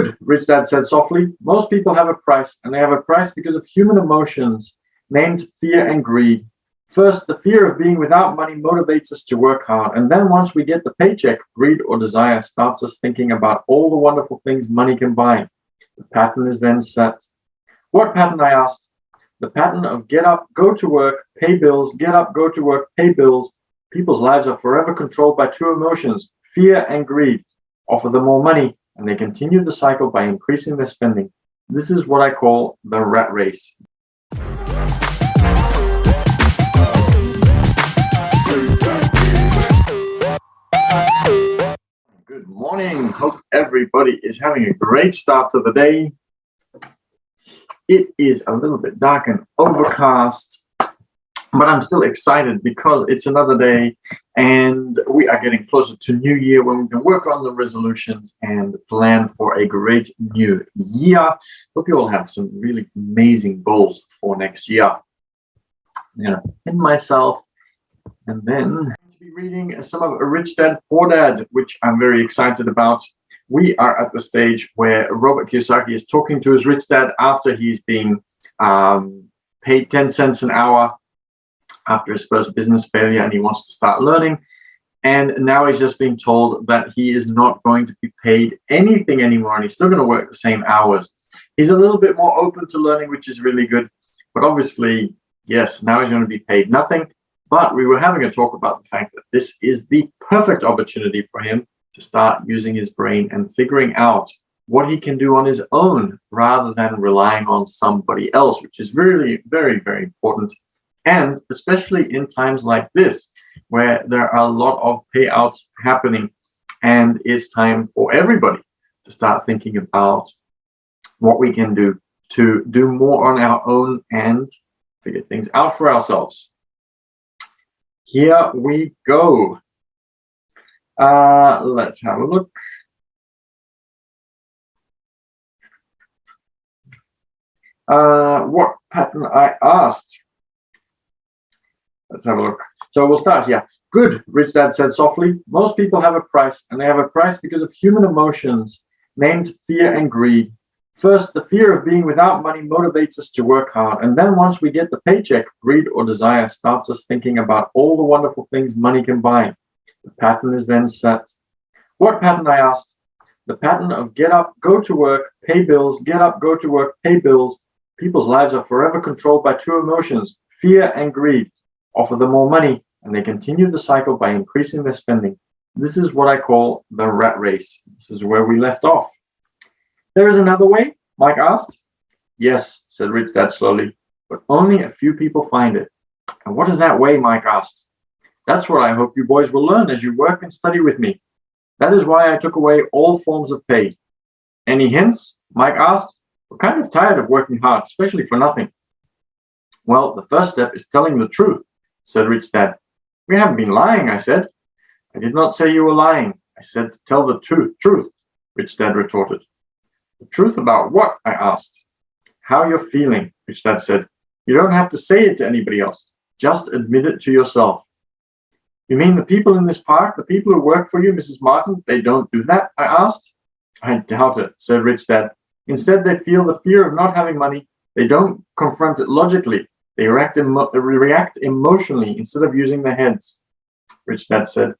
Good, Rich Dad said softly. Most people have a price, and they have a price because of human emotions named fear and greed. First, the fear of being without money motivates us to work hard, and then once we get the paycheck, greed or desire starts us thinking about all the wonderful things money can buy. The pattern is then set. What pattern, I asked? The pattern of get up, go to work, pay bills, get up, go to work, pay bills. People's lives are forever controlled by two emotions, fear and greed. Offer them more money, and they continue the cycle by increasing their spending. This is what I call the rat race. Good morning. Hope everybody is having a great start to the day. It is a little bit dark and overcast, but I'm still excited because it's another day and we are getting closer to New Year when we can work on the resolutions and plan for a great new year. Hope you all have some really amazing goals for next year. I'm going to pin myself and then be reading some of Rich Dad Poor Dad, which I'm very excited about. We are at the stage where Robert Kiyosaki is talking to his rich dad after he's being paid 10 cents an hour after his first business failure, and he wants to start learning. And now he's just being told that he is not going to be paid anything anymore, and he's still going to work the same hours. He's a little bit more open to learning, which is really good. But obviously, yes, now he's going to be paid nothing. But we were having a talk about the fact that this is the perfect opportunity for him to start using his brain and figuring out what he can do on his own rather than relying on somebody else, which is really very, very important. And especially in times like this, where there are a lot of payouts happening, and it's time for everybody to start thinking about what we can do to do more on our own and figure things out for ourselves. Here we go. Let's have a look. What pattern I asked? Let's have a look. So we'll start here. Good, Rich Dad said softly. Most people have a price, and they have a price because of human emotions named fear and greed. First, the fear of being without money motivates us to work hard, and then once we get the paycheck, greed or desire starts us thinking about all the wonderful things money can buy. The pattern is then set. What pattern, I asked? The pattern of get up, go to work, pay bills, get up, go to work, pay bills. People's lives are forever controlled by two emotions, fear and greed. Offer them more money, and they continue the cycle by increasing their spending. This is what I call the rat race. This is where we left off. There is another way? Mike asked. Yes, said Rich Dad slowly, but only a few people find it. And what is that way? Mike asked. That's what I hope you boys will learn as you work and study with me. That is why I took away all forms of pay. Any hints? Mike asked. We're kind of tired of working hard, especially for nothing. Well, the first step is telling the truth, said Rich Dad. We haven't been lying, I said. I did not say you were lying. I said to tell the truth, Rich Dad retorted. The truth about what? I asked. How you're feeling, Rich Dad said. You don't have to say it to anybody else. Just admit it to yourself. You mean the people in this park, the people who work for you, Mrs. Martin, they don't do that? I asked. I doubt it, said Rich Dad. Instead, they feel the fear of not having money. They don't confront it logically. They react emotionally instead of using their heads, Rich Dad said.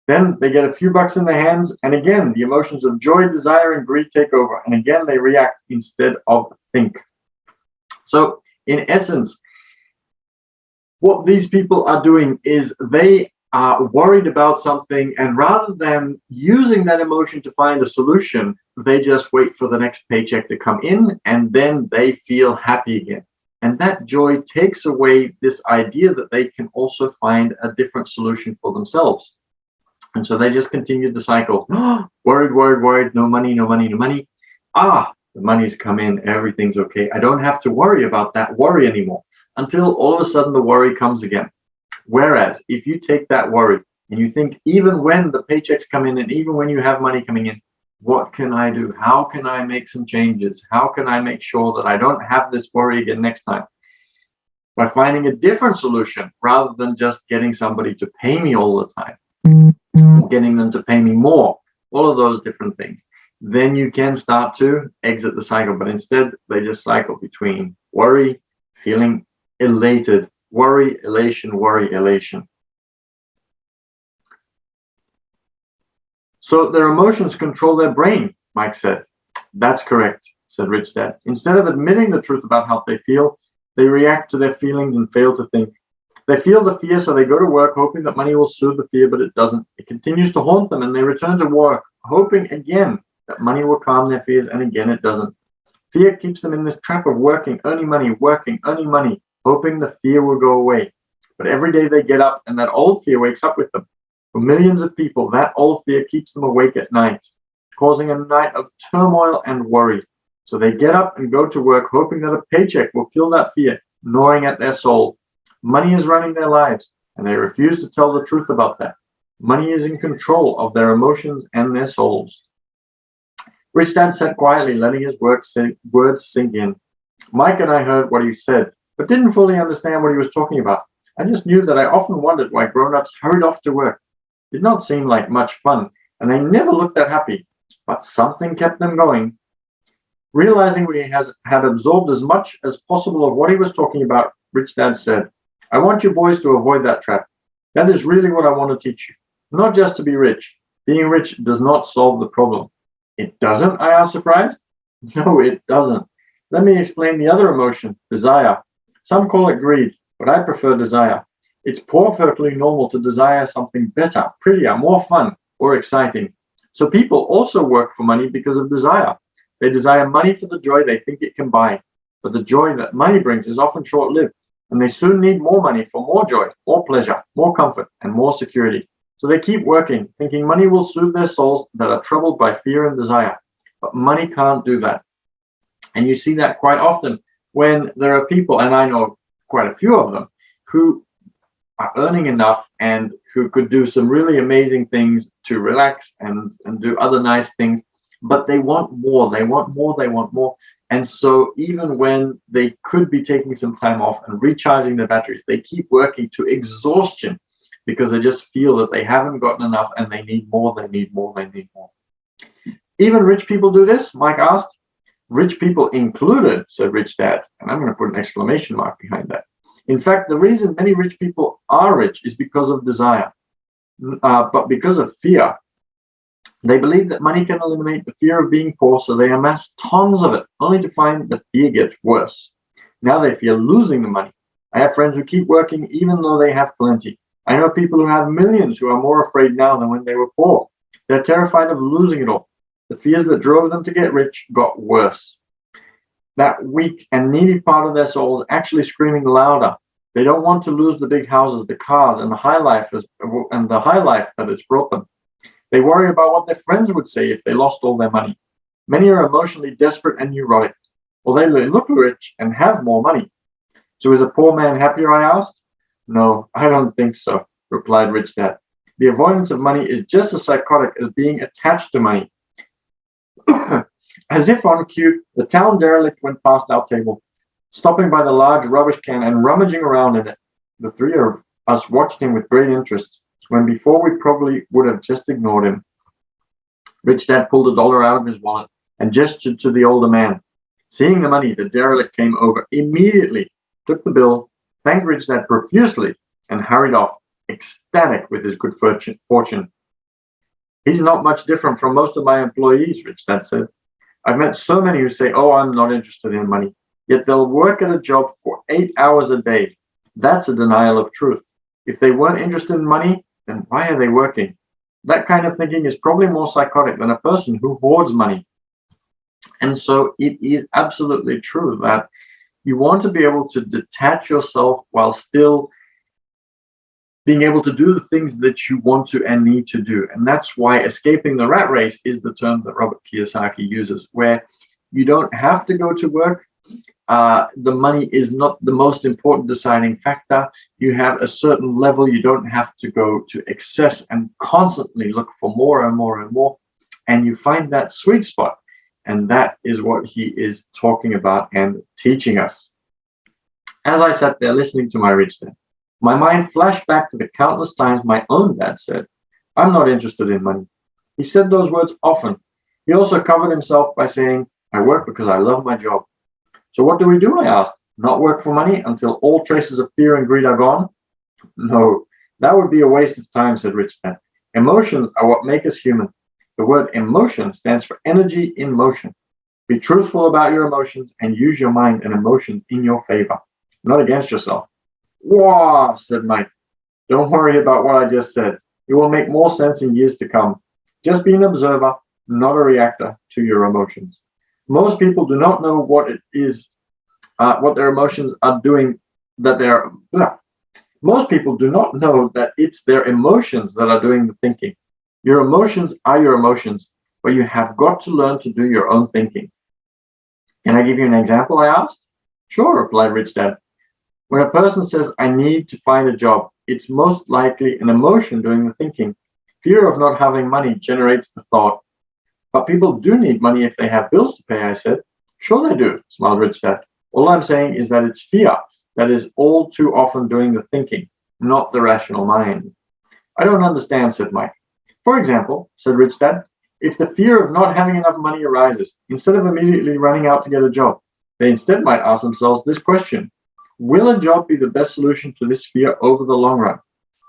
Then they get a few bucks in their hands, and again, the emotions of joy, desire, and greed take over, and again, they react instead of think. So, in essence, what these people are doing is they are worried about something, and rather than using that emotion to find a solution, they just wait for the next paycheck to come in, and then they feel happy again. And that joy takes away this idea that they can also find a different solution for themselves. And so they just continue the cycle. Worried, no money. The money's come in, everything's okay. I don't have to worry about that worry anymore until all of a sudden the worry comes again. Whereas if you take that worry and you think, even when the paychecks come in and even when you have money coming in, what can I do? How can I make some changes? How can I make sure that I don't have this worry again next time? By finding a different solution rather than just getting somebody to pay me all the time, getting them to pay me more, all of those different things. then you can start to exit the cycle. But instead, they just cycle between worry, feeling elated, worry, elation, worry, elation. So their emotions control their brain, Mike said. That's correct, said Rich Dad. Instead of admitting the truth about how they feel, they react to their feelings and fail to think. They feel the fear, so they go to work hoping that money will soothe the fear, but it doesn't. It continues to haunt them, and they return to work hoping again that money will calm their fears, and again it doesn't. Fear keeps them in this trap of working, earning money, hoping the fear will go away. But every day they get up, and that old fear wakes up with them. For millions of people, that old fear keeps them awake at night, causing a night of turmoil and worry. So they get up and go to work hoping that a paycheck will kill that fear, gnawing at their soul. Money is running their lives, and they refuse to tell the truth about that. Money is in control of their emotions and their souls. Rich Dad sat quietly, letting his words sink in. Mike and I heard what he said, but didn't fully understand what he was talking about. I just knew that I often wondered why grown-ups hurried off to work. It did not seem like much fun, and they never looked that happy, but something kept them going. Realizing we had absorbed as much as possible of what he was talking about, Rich Dad said, I want you boys to avoid that trap. That is really what I want to teach you. Not just to be rich. Being rich does not solve the problem. It doesn't? I asked, surprised. No, it doesn't. Let me explain the other emotion, desire. Some call it greed, but I prefer desire. It's perfectly normal to desire something better, prettier, more fun, or exciting. So people also work for money because of desire. They desire money for the joy they think it can buy. But the joy that money brings is often short-lived, and they soon need more money for more joy, more pleasure, more comfort, and more security. So they keep working, thinking money will soothe their souls that are troubled by fear and desire. But money can't do that. And you see that quite often when there are people, and I know quite a few of them, who are earning enough and who could do some really amazing things to relax and do other nice things, but they want more, they want more, they want more. And so even when they could be taking some time off and recharging their batteries, they keep working to exhaustion because they just feel that they haven't gotten enough and they need more, they need more, they need more. Even rich people do this? Mike asked. Rich people included, said Rich Dad. And I'm going to put an exclamation mark behind that. In fact, the reason many rich people are rich is because of desire, but because of fear. They believe that money can eliminate the fear of being poor, so they amass tons of it, only to find that fear gets worse. Now they fear losing the money. I have friends who keep working even though they have plenty. I know people who have millions who are more afraid now than when they were poor. They're terrified of losing it all. The fears that drove them to get rich got worse. That weak and needy part of their soul is actually screaming louder. They don't want to lose the big houses, the cars, and the high life that it's brought them. They worry about what their friends would say if they lost all their money. Many are emotionally desperate and neurotic. Well, they look rich and have more money. So is a poor man happier, I asked? No, I don't think so, replied Rich Dad. The avoidance of money is just as psychotic as being attached to money. As if on cue, the town derelict went past our table, stopping by the large rubbish can and rummaging around in it. The three of us watched him with great interest, when before we probably would have just ignored him. Rich Dad pulled $1 out of his wallet and gestured to the older man. Seeing the money, the derelict came over immediately, took the bill, thanked Rich Dad profusely, and hurried off, ecstatic with his good fortune. He's not much different from most of my employees, Rich Dad said. I've met so many who say, oh, I'm not interested in money, yet they'll work at a job for 8 hours a day. That's a denial of truth. If they weren't interested in money, then why are they working? That kind of thinking is probably more psychotic than a person who hoards money. And so it is absolutely true that you want to be able to detach yourself while still being able to do the things that you want to and need to do. And that's why escaping the rat race is the term that Robert Kiyosaki uses, where you don't have to go to work. The money is not the most important deciding factor. You have a certain level. You don't have to go to excess and constantly look for more and more and more. And you find that sweet spot. And that is what he is talking about and teaching us. As I sat there listening to my Rich Dad, my mind flashed back to the countless times my own dad said, I'm not interested in money. He said those words often, He also covered himself by saying, I work because I love my job. So what do? I asked. Not work for money until all traces of fear and greed are gone? No, that would be a waste of time, said Rich Dad. Emotions are what make us human. The word emotion stands for energy in motion. Be truthful about your emotions and use your mind and emotions in your favor, not against yourself. Whoa, said Mike. Don't worry about what I just said. It will make more sense in years to come. Just be an observer, not a reactor to your emotions. Most people do not know what it is, what their emotions are doing, that they're. Most people do not know that it's their emotions that are doing the thinking. Your emotions are your emotions, but you have got to learn to do your own thinking. Can I give you an example? I asked. Sure, replied Rich Dad. When a person says, I need to find a job, it's most likely an emotion doing the thinking. Fear of not having money generates the thought. But people do need money if they have bills to pay, I said. Sure they do, smiled Rich Dad. All I'm saying is that it's fear that is all too often doing the thinking, not the rational mind. I don't understand, said Mike. For example, said Rich Dad, if the fear of not having enough money arises, instead of immediately running out to get a job, they instead might ask themselves this question: will a job be the best solution to this fear over the long run?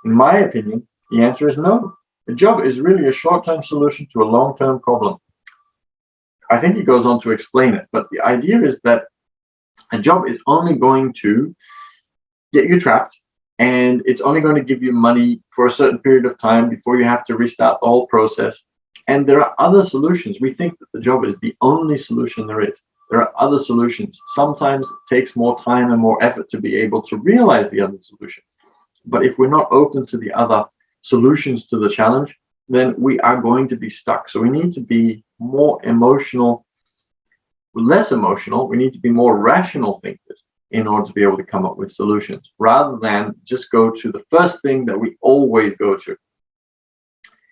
In my opinion, the answer is no. A job is really a short-term solution to a long-term problem. I think he goes on to explain it, but the idea is that a job is only going to get you trapped, and it's only going to give you money for a certain period of time before you have to restart the whole process. And there are other solutions. We think that the job is the only solution there is. There are other solutions. Sometimes it takes more time and more effort to be able to realize the other solutions. But if we're not open to the other solutions to the challenge, then we are going to be stuck. So we need to be more emotional, less emotional. We need to be more rational thinkers in order to be able to come up with solutions, rather than just go to the first thing that we always go to.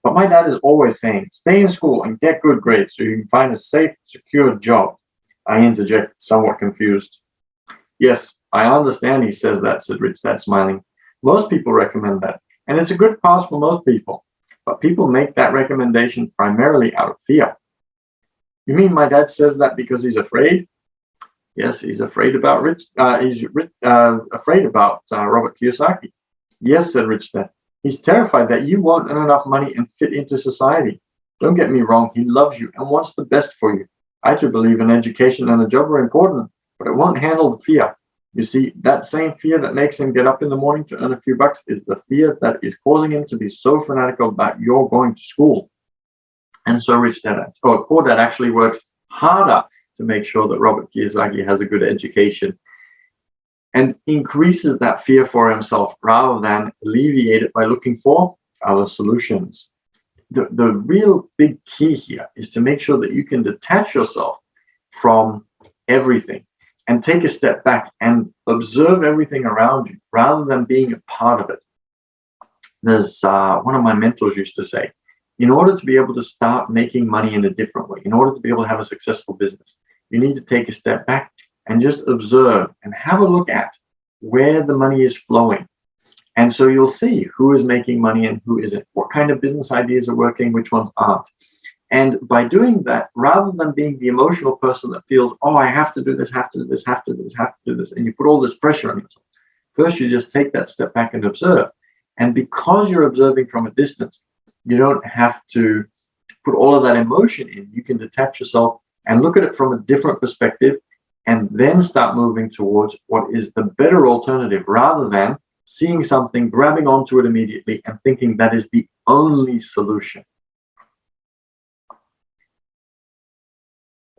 But my dad is always saying, stay in school and get good grades so you can find a safe, secure job. I interject, somewhat confused. Yes, I understand he says that, said Rich Dad, smiling. Most people recommend that, and it's a good path for most people. But people make that recommendation primarily out of fear. You mean my dad says that because he's afraid? Yes, he's afraid about afraid about Robert Kiyosaki. Yes, said Rich Dad. He's terrified that you won't earn enough money and fit into society. Don't get me wrong, he loves you and wants the best for you. I too believe an education and a job are important, but it won't handle the fear. You see, that same fear that makes him get up in the morning to earn a few bucks is the fear that is causing him to be so fanatical about you're going to school. And so Poor Dad actually works harder to make sure that Robert Kiyosaki has a good education and increases that fear for himself rather than alleviate it by looking for other solutions. The real big key here is to make sure that you can detach yourself from everything and take a step back and observe everything around you rather than being a part of it. There's one of my mentors used to say, in order to be able to start making money in a different way, in order to be able to have a successful business, you need to take a step back and just observe and have a look at where the money is flowing. And so you'll see who is making money and who isn't, what kind of business ideas are working, which ones aren't. And by doing that, rather than being the emotional person that feels, oh, I have to do this, have to do this, have to do this, have to do this, and you put all this pressure on yourself, first you just take that step back and observe. And because you're observing from a distance, you don't have to put all of that emotion in. You can detach yourself and look at it from a different perspective and then start moving towards what is the better alternative, rather than seeing something, grabbing onto it immediately and thinking that is the only solution.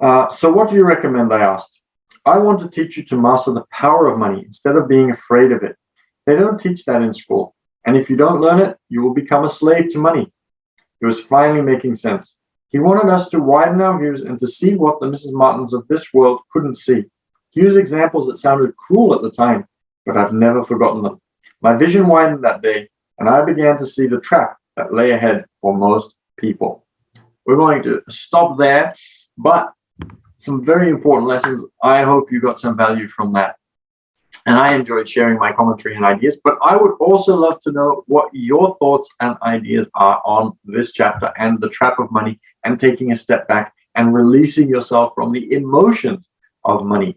So what do you recommend? I asked. I want to teach you to master the power of money instead of being afraid of it. They don't teach that in school. And if you don't learn it, you will become a slave to money. It was finally making sense. He wanted us to widen our views and to see what the Mrs. Martins of this world couldn't see. He used examples that sounded cruel at the time, but I've never forgotten them. My vision widened that day, and I began to see the trap that lay ahead for most people. We're going to stop there, but some very important lessons. I hope you got some value from that. And I enjoyed sharing my commentary and ideas, but I would also love to know what your thoughts and ideas are on this chapter and the trap of money, and taking a step back and releasing yourself from the emotions of money.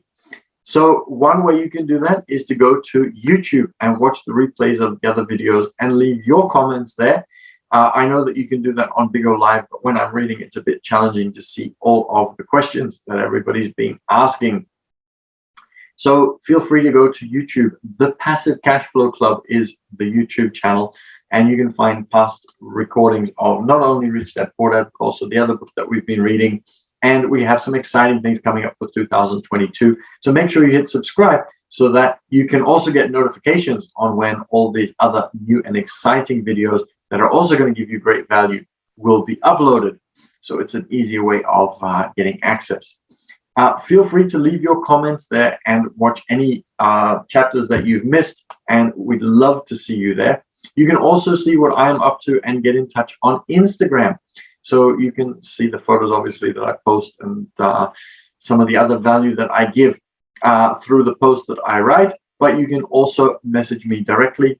So one way you can do that is to go to YouTube and watch the replays of the other videos and leave your comments there. I know that you can do that on BIGO Live, but when I'm reading, it's a bit challenging to see all of the questions that everybody's been asking. So feel free to go to YouTube. The Passive Cash Flow Club is the YouTube channel, and you can find past recordings of not only Rich Dad Poor Dad, but also the other book that we've been reading. And we have some exciting things coming up for 2022. So make sure you hit subscribe so that you can also get notifications on when all these other new and exciting videos that are also going to give you great value will be uploaded. So it's an easier way of getting access. Feel free to leave your comments there and watch any chapters that you've missed, and we'd love to see you there. You can also see what I'm up to and get in touch on Instagram. So you can see the photos, obviously, that I post, and some of the other value that I give through the posts that I write. But you can also message me directly,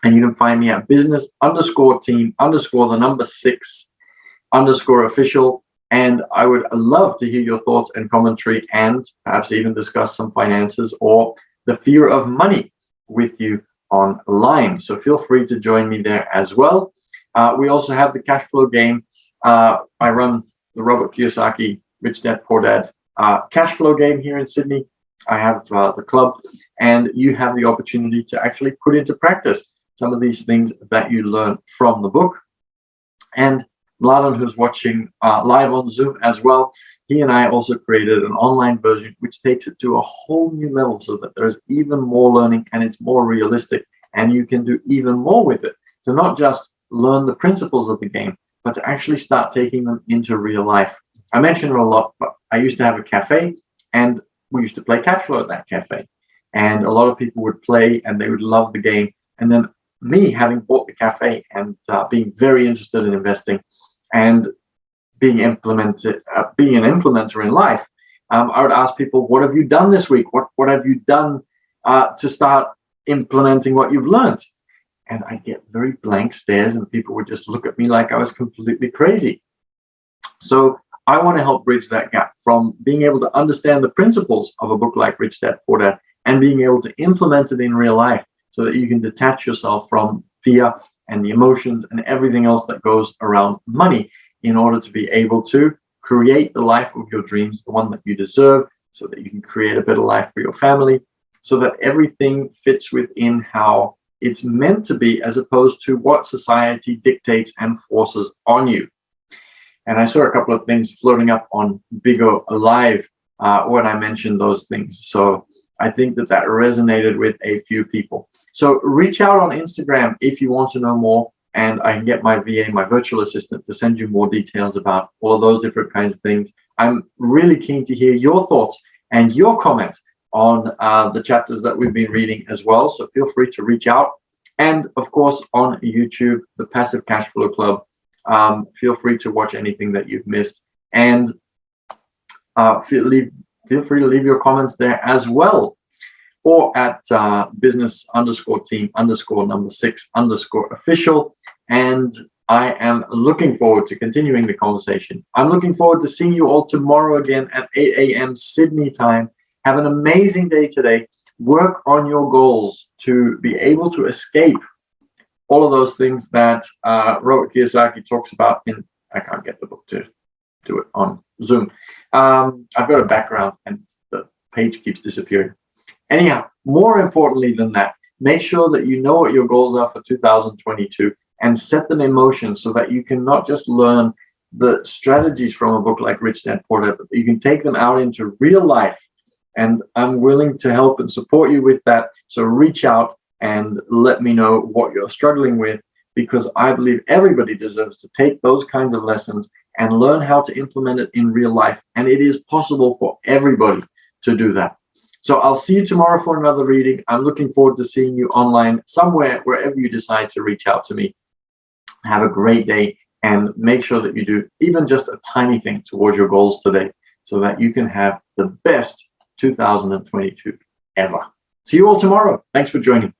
and you can find me at business_team_6_official. And I would love to hear your thoughts and commentary, and perhaps even discuss some finances or the fear of money with you online. So feel free to join me there as well. We also have the cash flow game. I run the Robert Kiyosaki Rich Dad Poor Dad cash flow game here in Sydney. I have the club, and you have the opportunity to actually put into practice some of these things that you learn from the book. And Mladen, who's watching live on Zoom as well, he and I also created an online version which takes it to a whole new level, so that there's even more learning and it's more realistic, and you can do even more with it. So not just learn the principles of the game, but to actually start taking them into real life. I mention it a lot, but I used to have a cafe, and we used to play cash flow at that cafe. And a lot of people would play and they would love the game. And then me, having bought the cafe and being very interested in investing and being an implementer in life, I would ask people, what have you done this week? What have you done to start implementing what you've learned? And I get very blank stares, and people would just look at me like I was completely crazy. So I want to help bridge that gap from being able to understand the principles of a book like Rich Dad Poor Dad and being able to implement it in real life, so that you can detach yourself from fear and the emotions and everything else that goes around money, in order to be able to create the life of your dreams, the one that you deserve, so that you can create a better life for your family, so that everything fits within how it's meant to be, as opposed to what society dictates and forces on you. And I saw a couple of things floating up on BIGO Live when I mentioned those things. So I think that resonated with a few people. So reach out on Instagram if you want to know more, and I can get my VA, my virtual assistant, to send you more details about all of those different kinds of things. I'm really keen to hear your thoughts and your comments on the chapters that we've been reading as well. So feel free to reach out. And of course, on YouTube, the Passive Cash Flow Club, feel free to watch anything that you've missed. And feel free to leave your comments there as well, or at business_team_6_official. And I am looking forward to continuing the conversation. I'm looking forward to seeing you all tomorrow again at 8 a.m. Sydney time. Have an amazing day today. Work on your goals to be able to escape all of those things that Robert Kiyosaki talks about in, I can't get the book to do it on Zoom. I've got a background and the page keeps disappearing. Anyhow, more importantly than that, make sure that you know what your goals are for 2022 and set them in motion, so that you can not just learn the strategies from a book like Rich Dad Poor Dad, but you can take them out into real life. And I'm willing to help and support you with that. So reach out and let me know what you're struggling with, because I believe everybody deserves to take those kinds of lessons and learn how to implement it in real life. And it is possible for everybody to do that. So I'll see you tomorrow for another reading. I'm looking forward to seeing you online somewhere, wherever you decide to reach out to me. Have a great day, and make sure that you do even just a tiny thing towards your goals today, so that you can have the best 2022 ever. See you all tomorrow. Thanks for joining.